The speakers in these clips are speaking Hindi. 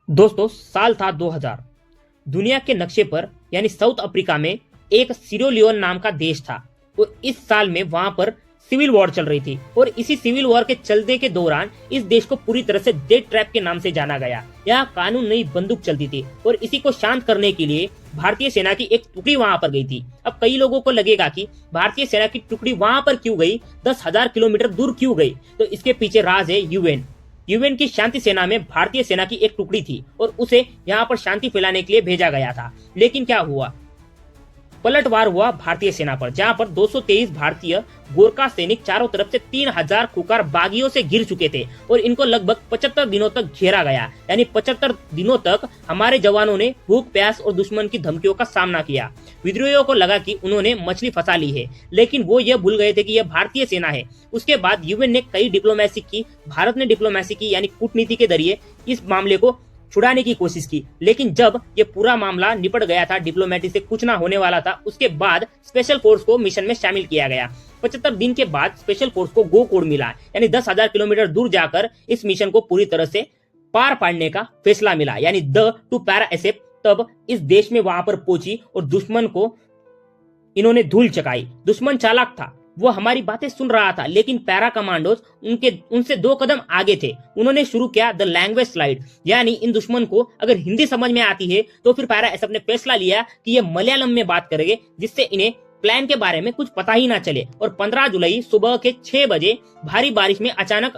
दोस्तों, साल था 2000। दुनिया के नक्शे पर यानी साउथ अफ्रीका में एक सिरोलियोन नाम का देश था और इस साल में वहां पर सिविल वॉर चल रही थी और इसी सिविल वॉर के चलने के दौरान इस देश को पूरी तरह से डेथ ट्रैप के नाम से जाना गया। यहाँ कानून नहीं बंदूक चलती थी और इसी को शांत करने के लिए भारतीय सेना की एक टुकड़ी वहां पर गई थी। अब कई लोगों को लगेगा कि भारतीय सेना की टुकड़ी वहां पर क्यों गई, 10,000 किलोमीटर दूर क्यों गई, तो इसके पीछे राज है यूएन की शांति सेना में भारतीय सेना की एक टुकड़ी थी और उसे यहाँ पर शांति फैलाने के लिए भेजा गया था। लेकिन क्या हुआ, पलटवार हुआ भारतीय सेना पर, जहां पर 223 भारतीय गोरखा सैनिक चारों तरफ से 3,000 खुकार बागियों से घिर चुके थे और इनको लगभग 75 दिनों तक घेरा गया। यानी 75 दिनों तक हमारे जवानों ने भूख प्यास और दुश्मन की धमकियों का सामना किया। विद्रोहियों को लगा कि उन्होंने मछली फंसा ली है, लेकिन वो ये भूल गए थे कि यह भारतीय सेना है। उसके बाद यूएन ने कई डिप्लोमेसी की, भारत ने डिप्लोमेसी की यानी कूटनीति के जरिए इस मामले को छुड़ाने की कोशिश की। लेकिन जब ये पूरा मामला निपट गया था, डिप्लोमेटिक से कुछ ना होने वाला था, उसके बाद स्पेशल फोर्स को मिशन में शामिल किया गया। 75 दिन के बाद स्पेशल फोर्स को गो कोड मिला, यानी 10,000 किलोमीटर दूर जाकर इस मिशन को पूरी तरह से पार पाड़ने का फैसला मिला। यानी द टू पैरा एसएफ तब इस देश में वहां पर पहुंची और दुश्मन को इन्होंने धूल चकाई। दुश्मन चालाक था, वो हमारी बातें सुन रहा था, लेकिन पैरा कमांडोज उनसे 2 कदम आगे थे। उन्होंने शुरू किया द लैंग्वेज स्लाइड, यानी इन दुश्मन को अगर हिंदी समझ में आती है तो फिर पैरा एसएफ ने फैसला लिया कि ये मलयालम में बात करेंगे, जिससे इन्हें प्लान के बारे में कुछ पता ही ना चले। और 15 जुलाई सुबह के 6 बजे भारी बारिश में अचानक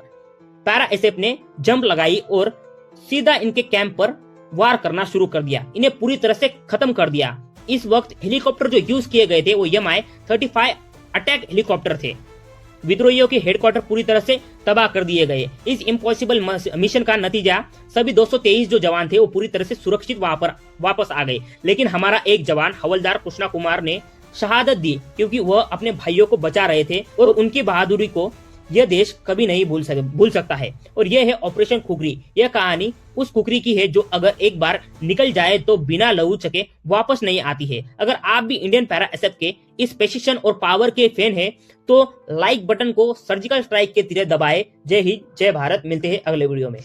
पैरा एसएफ ने जंप लगाई और सीधा इनके कैंप पर वार करना शुरू कर दिया, इन्हें पूरी तरह से खत्म कर दिया। इस वक्त हेलीकॉप्टर जो यूज किए गए थे वो MI-35 अटैक हेलीकॉप्टर थे। विद्रोहियों के हेडक्वार्टर पूरी तरह से तबाह कर दिए गए। इस इम्पॉसिबल मिशन का नतीजा सभी 223 जो जवान थे वो पूरी तरह से सुरक्षित वहां पर वापस आ गए। लेकिन हमारा एक जवान हवलदार कृष्णा कुमार ने शहादत दी, क्योंकि वह अपने भाइयों को बचा रहे थे और उनकी बहादुरी को यह देश कभी नहीं भूल सकता है। और यह है ऑपरेशन खुखरी। यह कहानी उस खुखरी की है जो अगर एक बार निकल जाए तो बिना लहू चके वापस नहीं आती है। अगर आप भी इंडियन पैरा एसएफ के इस प्रेसिशन और पावर के फैन हैं तो लाइक बटन को सर्जिकल स्ट्राइक के तरह दबाए। जय हिंद, जय भारत। मिलते हैं अगले वीडियो में।